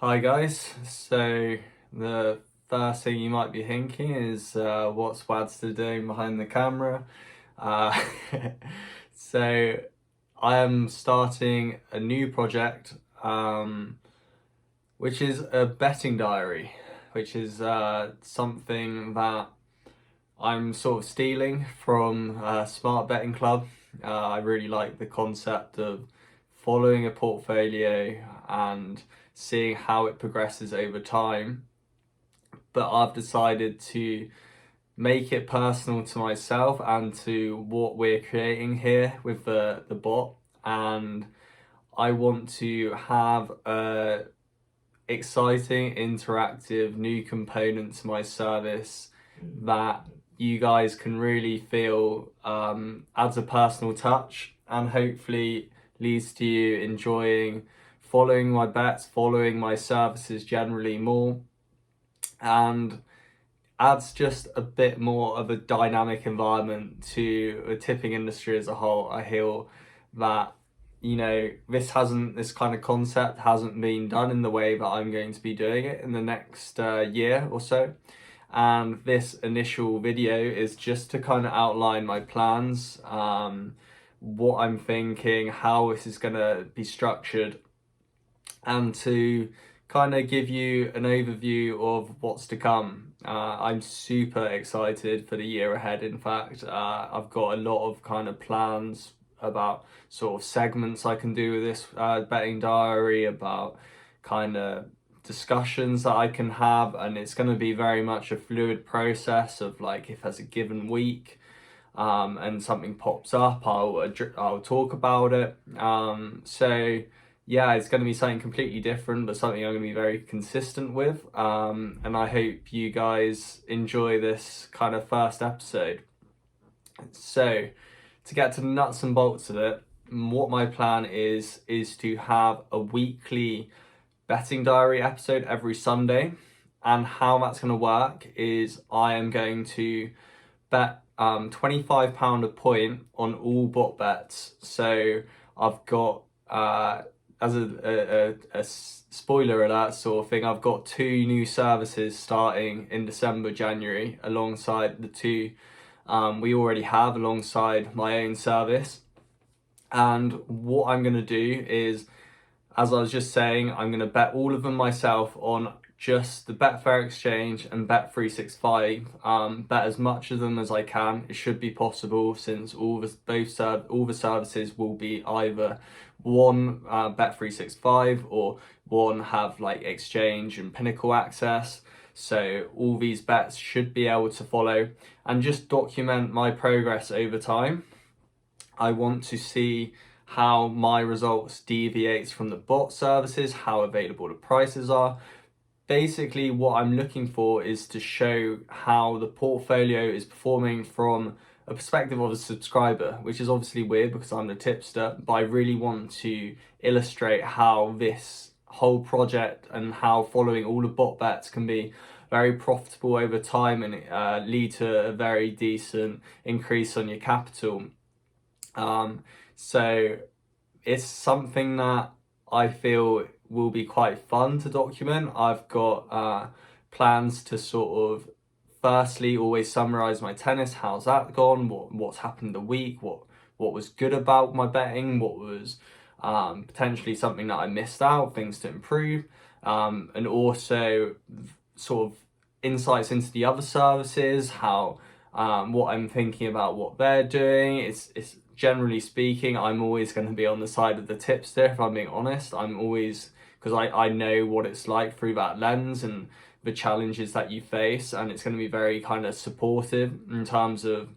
Hi guys, so the first thing you might be thinking is what's Wadster doing behind the camera? Uh, so I am starting a new project, which is a betting diary, which is something that I'm sort of stealing from Smart Betting Club. I really like the concept of following a portfolio and seeing how it progresses over time. But I've decided to make it personal to myself and to what we're creating here with the bot. And I want to have a exciting, interactive new component to my service that you guys can really feel adds a personal touch and hopefully leads to you enjoying following my bets, following my services generally more, and adds just a bit more of a dynamic environment to the tipping industry as a whole. I feel that this kind of concept hasn't been done in the way that I'm going to be doing it in the next year or so. And this initial video is just to kind of outline my plans, what I'm thinking, how this is going to be structured, and to kind of give you an overview of what's to come. I'm super excited for the year ahead. In fact, I've got a lot of kind of plans about sort of segments I can do with this betting diary, about kind of discussions that I can have, and it's going to be very much a fluid process of like if there's a given week and something pops up, I'll talk about it. So yeah, it's going to be something completely different, but something I'm going to be very consistent with. And I hope you guys enjoy this kind of first episode. So, to get to the nuts and bolts of it, what my plan is to have a weekly betting diary episode every Sunday. And how that's going to work is I am going to bet £25 a point on all bot bets. So I've got as a spoiler alert sort of thing, I've got two new services starting in December, January, alongside the two we already have alongside my own service. And what I'm going to do is, as I was just saying, I'm going to bet all of them myself on just the Betfair Exchange and Bet365. Bet as much of them as I can. It should be possible since all the services will be either one Bet365 or one have like Exchange and Pinnacle access. So all these bets should be able to follow and just document my progress over time. I want to see how my results deviates from the bot services, how available the prices are. Basically, what I'm looking for is to show how the portfolio is performing from a perspective of a subscriber, which is obviously weird because I'm the tipster, but I really want to illustrate how this whole project and how following all the bot bets can be very profitable over time and lead to a very decent increase on your capital. So it's something that I feel will be quite fun to document. I've got plans to sort of firstly always summarize my tennis, how's that gone, what's happened the week, what was good about my betting, what was potentially something that I missed out, things to improve, and also sort of insights into the other services, how what I'm thinking about what they're doing. It's generally speaking, I'm always going to be on the side of the tipster, if I'm being honest. I'm always, because I know what it's like through that lens and the challenges that you face, and it's going to be very kind of supportive in terms of,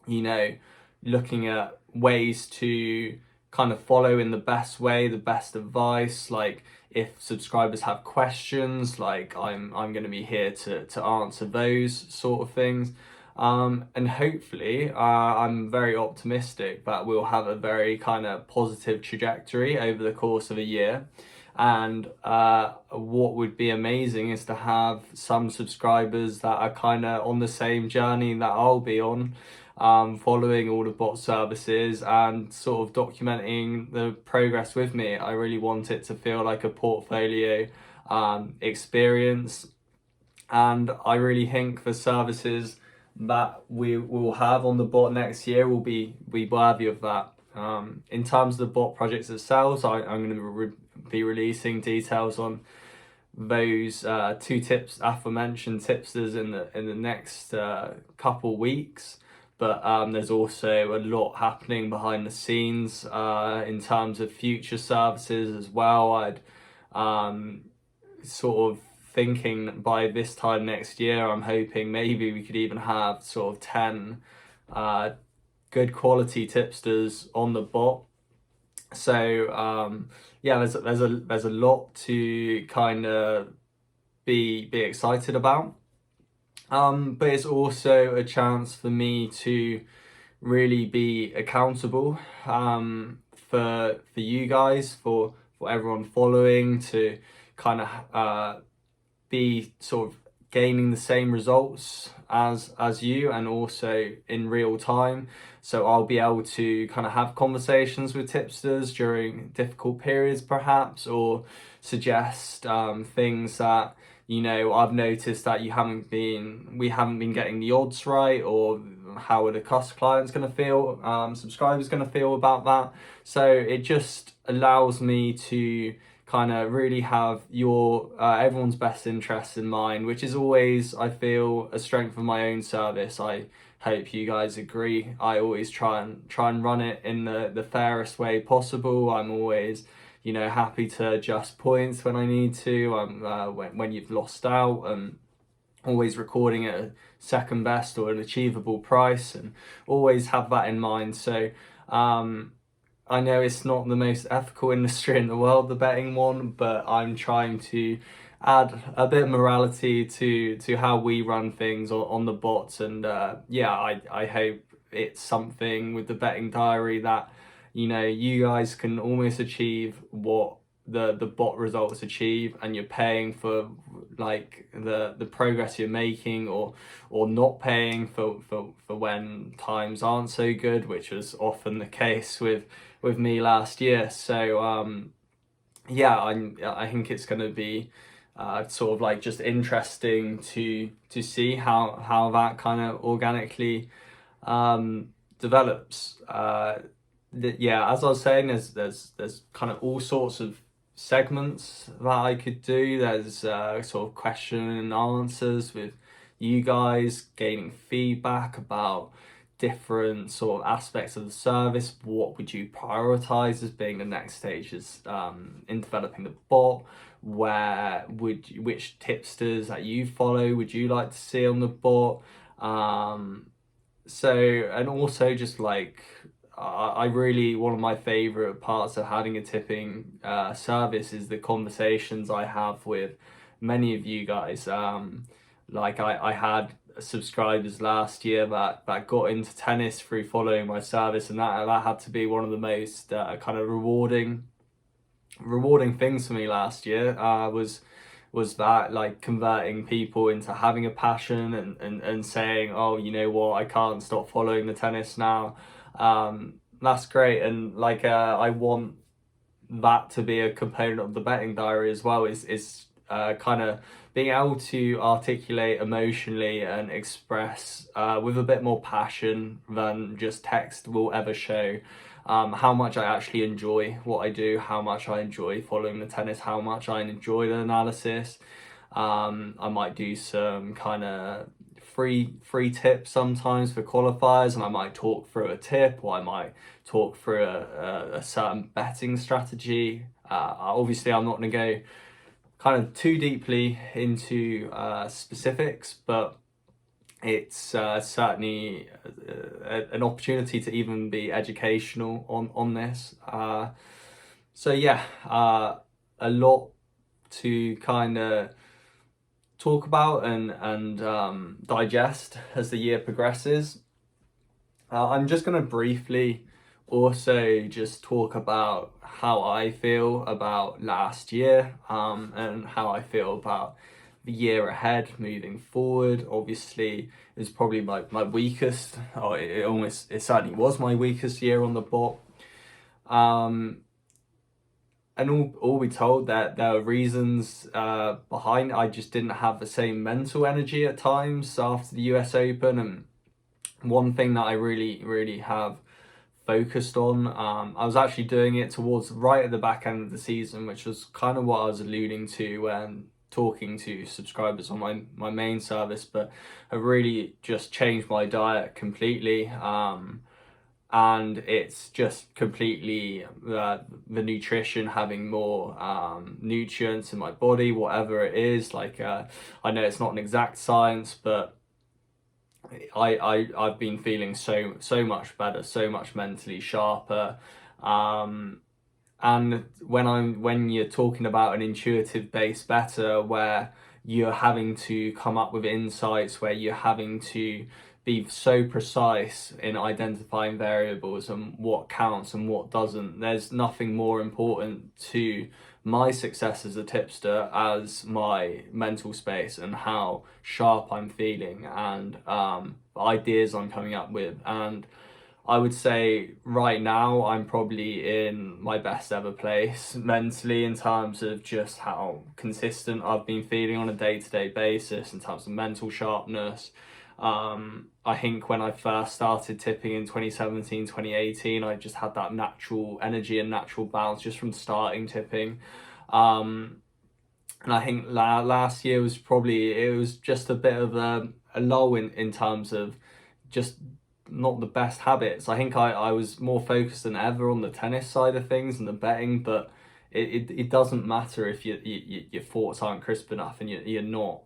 looking at ways to kind of follow in the best way, the best advice. Like if subscribers have questions, like I'm going to be here to answer those sort of things. And hopefully, I'm very optimistic that we'll have a very kind of positive trajectory over the course of a year. And what would be amazing is to have some subscribers that are kind of on the same journey that I'll be on, following all the bot services and sort of documenting the progress with me. I really want it to feel like a portfolio experience. And I really think the services that we will have on the bot next year will be worthy of that. In terms of the bot projects themselves, I'm going to be releasing details on those two tips aforementioned tipsters in the next couple weeks. But there's also a lot happening behind the scenes in terms of future services as well. I'd sort of thinking by this time next year, I'm hoping maybe we could even have sort of 10 good quality tipsters on the bot. So yeah, there's a lot to kind of be excited about. But it's also a chance for me to really be accountable for you guys, for everyone following, to kind of be sort of gaining the same results as you, and also in real time. So I'll be able to kind of have conversations with tipsters during difficult periods perhaps, or suggest things that, you know, I've noticed that we haven't been getting the odds right, or how are the clients going to feel, subscribers going to feel about that. So it just allows me to kind of really have your everyone's best interests in mind, which is always, I feel, a strength of my own service. I hope you guys agree. I always try and run it in the fairest way possible. I'm always, you know, happy to adjust points when I need to, when you've lost out, and always recording at a second best or an achievable price, and always have that in mind. So I know it's not the most ethical industry in the world, the betting one, but I'm trying to add a bit of morality to how we run things on the bots. And yeah, I hope it's something with the betting diary that, you know, you guys can almost achieve what the bot results achieve, and you're paying for like the progress you're making, or not paying for when times aren't so good, which was often the case with me last year. So yeah, I think it's going to be sort of like just interesting to see how that kind of organically develops. Yeah, as I was saying, there's kind of all sorts of segments that I could do. There's sort of question and answers with you guys, gaining feedback about different sort of aspects of the service. What would you prioritize as being the next stages in developing the bot? Which tipsters that you follow would you like to see on the bot? So, and also just like, I really, one of my favorite parts of having a tipping service is the conversations I have with many of you guys. Like I had subscribers last year that got into tennis through following my service, and that had to be one of the most kind of rewarding things for me last year. Was that, like, converting people into having a passion, and saying, oh, you know what, I can't stop following the tennis now. That's great. And like I want that to be a component of the betting diary as well, is kind of being able to articulate emotionally and express with a bit more passion than just text will ever show, how much I actually enjoy what I do, how much I enjoy following the tennis, how much I enjoy the analysis. I might do some kind of free tips sometimes for qualifiers, and I might talk through a tip, or I might talk through a certain betting strategy. Obviously, I'm not going to go kind of too deeply into specifics, but it's certainly an opportunity to even be educational on this. So yeah, a lot to kind of talk about and digest as the year progresses. I'm just going to briefly also just talk about how I feel about last year, and how I feel about the year ahead moving forward. Obviously, it's probably my weakest, or it certainly was my weakest year on the bot. and all we told that there were reasons behind it. I just didn't have the same mental energy at times after the US Open. And one thing that I really have focused on, I was actually doing it towards right at the back end of the season, which was kind of what I was alluding to when talking to subscribers on my main service, but I really just changed my diet completely. And it's just completely the nutrition, having more nutrients in my body, whatever it is. Like I know it's not an exact science, but I've been feeling so much better, so much mentally sharper. And when you're talking about an intuitive based better, where you're having to come up with insights, where you're having to be so precise in identifying variables and what counts and what doesn't, there's nothing more important to my success as a tipster as my mental space and how sharp I'm feeling, and ideas I'm coming up with. And I would say right now I'm probably in my best ever place mentally, in terms of just how consistent I've been feeling on a day-to-day basis in terms of mental sharpness. I think when I first started tipping in 2017, 2018, I just had that natural energy and natural balance just from starting tipping. And I think last year was probably, it was just a bit of a lull in terms of just not the best habits. I think I was more focused than ever on the tennis side of things and the betting, but it doesn't matter if your thoughts aren't crisp enough and you're not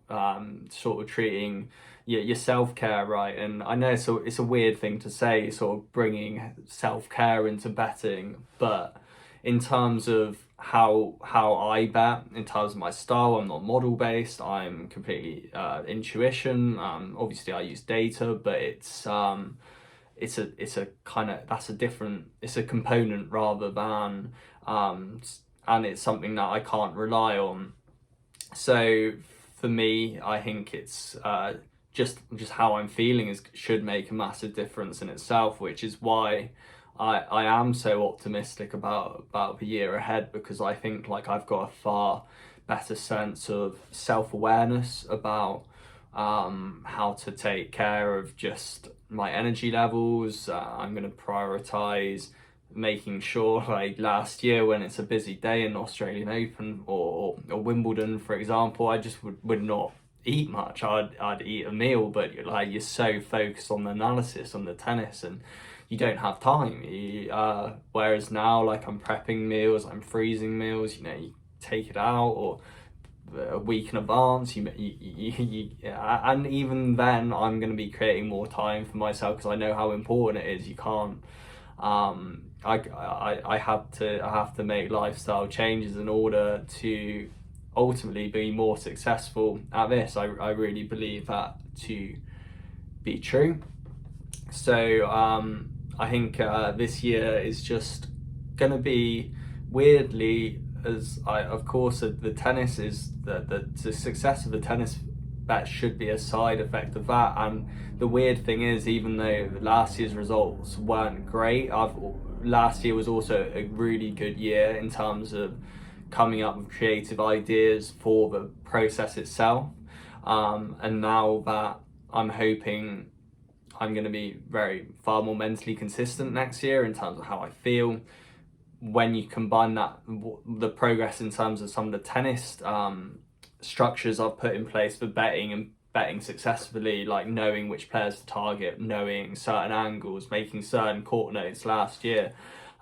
sort of treating your self-care right. And I know it's a weird thing to say, sort of bringing self-care into betting, but in terms of how I bet, in terms of my style, I'm not model based. I'm completely intuition. Obviously I use data, but it's a kind of, that's a different, it's a component rather than and it's something that I can't rely on. So for me, I think it's just how I'm feeling should make a massive difference in itself, which is why I am so optimistic about the year ahead, because I think like I've got a far better sense of self-awareness about how to take care of just my energy levels. I'm going to prioritize making sure, like last year when it's a busy day in Australian Open or Wimbledon, for example, I just would not eat much. I'd eat a meal, but you're so focused on the analysis on the tennis and you don't have time. Whereas now, like I'm prepping meals, I'm freezing meals, you take it out or a week in advance, and even then I'm going to be creating more time for myself because I know how important it is. You can't I have to make lifestyle changes in order to ultimately be more successful at this. I really believe that to be true. So I think this year is just going to be weirdly, as of course the tennis is the success of the tennis bet should be a side effect of that. And the weird thing is, even though last year's results weren't great, last year was also a really good year in terms of coming up with creative ideas for the process itself. And now that I'm hoping I'm going to be far more mentally consistent next year in terms of how I feel. When you combine that, the progress in terms of some of the tennis structures I've put in place for betting and betting successfully, like knowing which players to target, knowing certain angles, making certain court notes last year,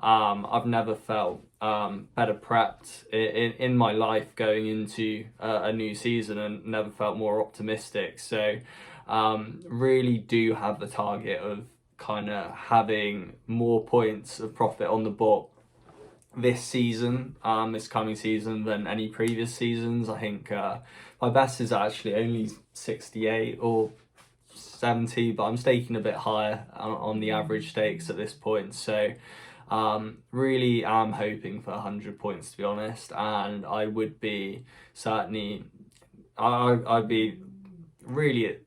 I've never felt better prepped in my life going into a new season, and never felt more optimistic. So really do have the target of kind of having more points of profit on the book this season, this coming season, than any previous seasons. I think my best is actually only 68 or 70, but I'm staking a bit higher on the average stakes at this point. So really am hoping for 100 points, to be honest. And I would be certainly, I'd be really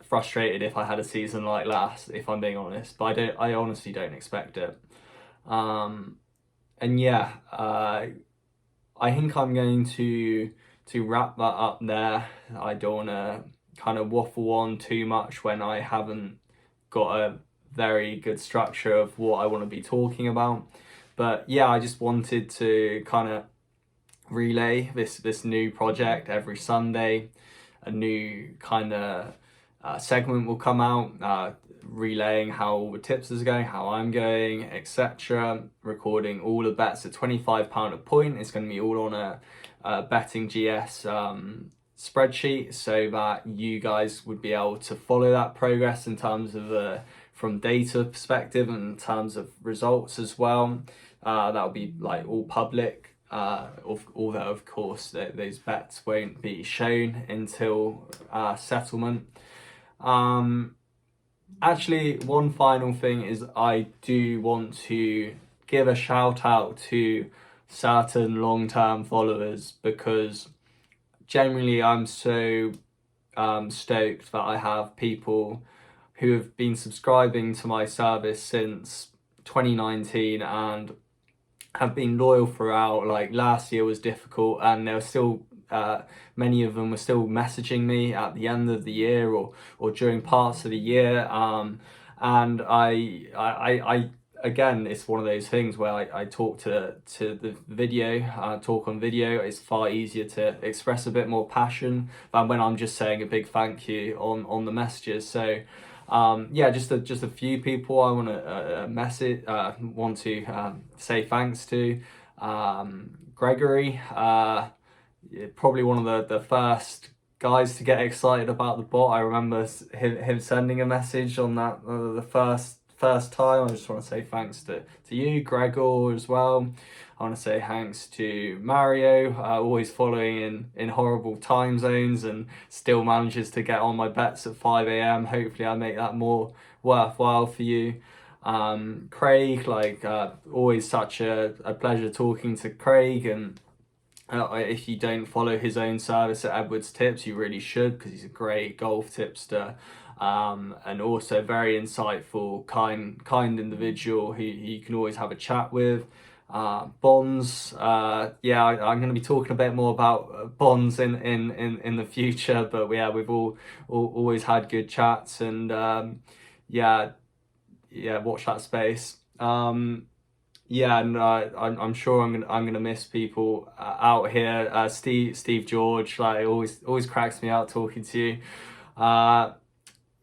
frustrated if I had a season like last, if I'm being honest, but I honestly don't expect it. And yeah, I think I'm going to wrap that up there. I don't want to kind of waffle on too much when I haven't got a very good structure of what I want to be talking about. But yeah, I just wanted to kind of relay this new project every Sunday. A new kind of segment will come out, relaying how all the tips is going, how I'm going, etc. Recording all the bets at £25 a point. It's going to be all on a betting GS spreadsheet, so that you guys would be able to follow that progress in terms of from data perspective and in terms of results as well. That'll be like all public. Although of course those bets won't be shown until settlement. Actually, one final thing is I do want to give a shout out to certain long-term followers, because generally I'm so stoked that I have people who have been subscribing to my service since 2019 and have been loyal throughout. Like last year was difficult, and there were still many of them were still messaging me at the end of the year or during parts of the year. And I again, it's one of those things where I talk to the video, talk on video. It's far easier to express a bit more passion than when I'm just saying a big thank you on the messages. So yeah, just a few people I want to say thanks to. Gregory, probably one of the first guys to get excited about the bot. I remember him sending a message on that the first time. I just want to say thanks to you, Gregor, as well. I want to say thanks to Mario, always following in horrible time zones and still manages to get on my bets at 5 a.m. Hopefully I make that more worthwhile for you. Craig, always such a pleasure talking to Craig, and if you don't follow his own service at Edwards Tips, you really should, because he's a great golf tipster, and also very insightful, kind individual who you can always have a chat with. Bonds, yeah, I'm going to be talking a bit more about bonds in the future, but yeah, we've always had good chats, and yeah, watch that space. Yeah, and I'm sure I'm gonna miss people out here. Steve George, like always cracks me out talking to you.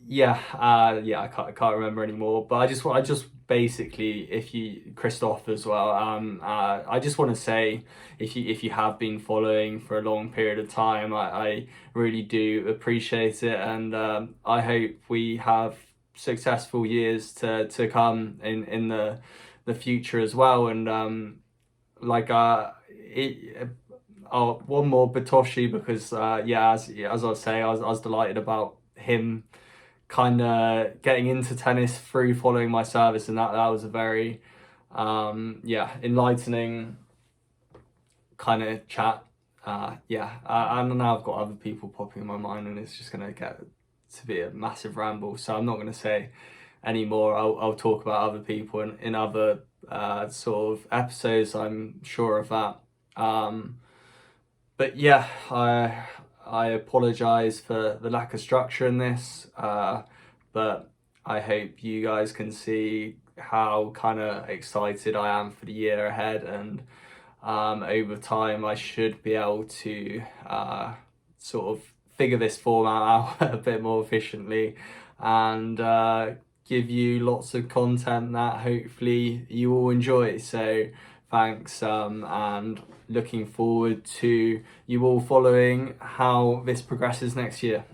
Yeah, I can't remember anymore. But I just basically, if you Christoph as well. I just want to say, if you have been following for a long period of time, I really do appreciate it, and I hope we have successful years to come in the future as well. And one more Batoshi, because yeah, as I was saying, I was delighted about him kind of getting into tennis through following my service, and that was a very enlightening kind of chat. And now I've got other people popping in my mind, and it's just gonna get to be a massive ramble, so I'm not going to say any more. I'll talk about other people in other sort of episodes, I'm sure of that. But yeah, I apologize for the lack of structure in this, but I hope you guys can see how kind of excited I am for the year ahead, and over time I should be able to sort of figure this format out a bit more efficiently, and give you lots of content that hopefully you all enjoy. So thanks, and looking forward to you all following how this progresses next year.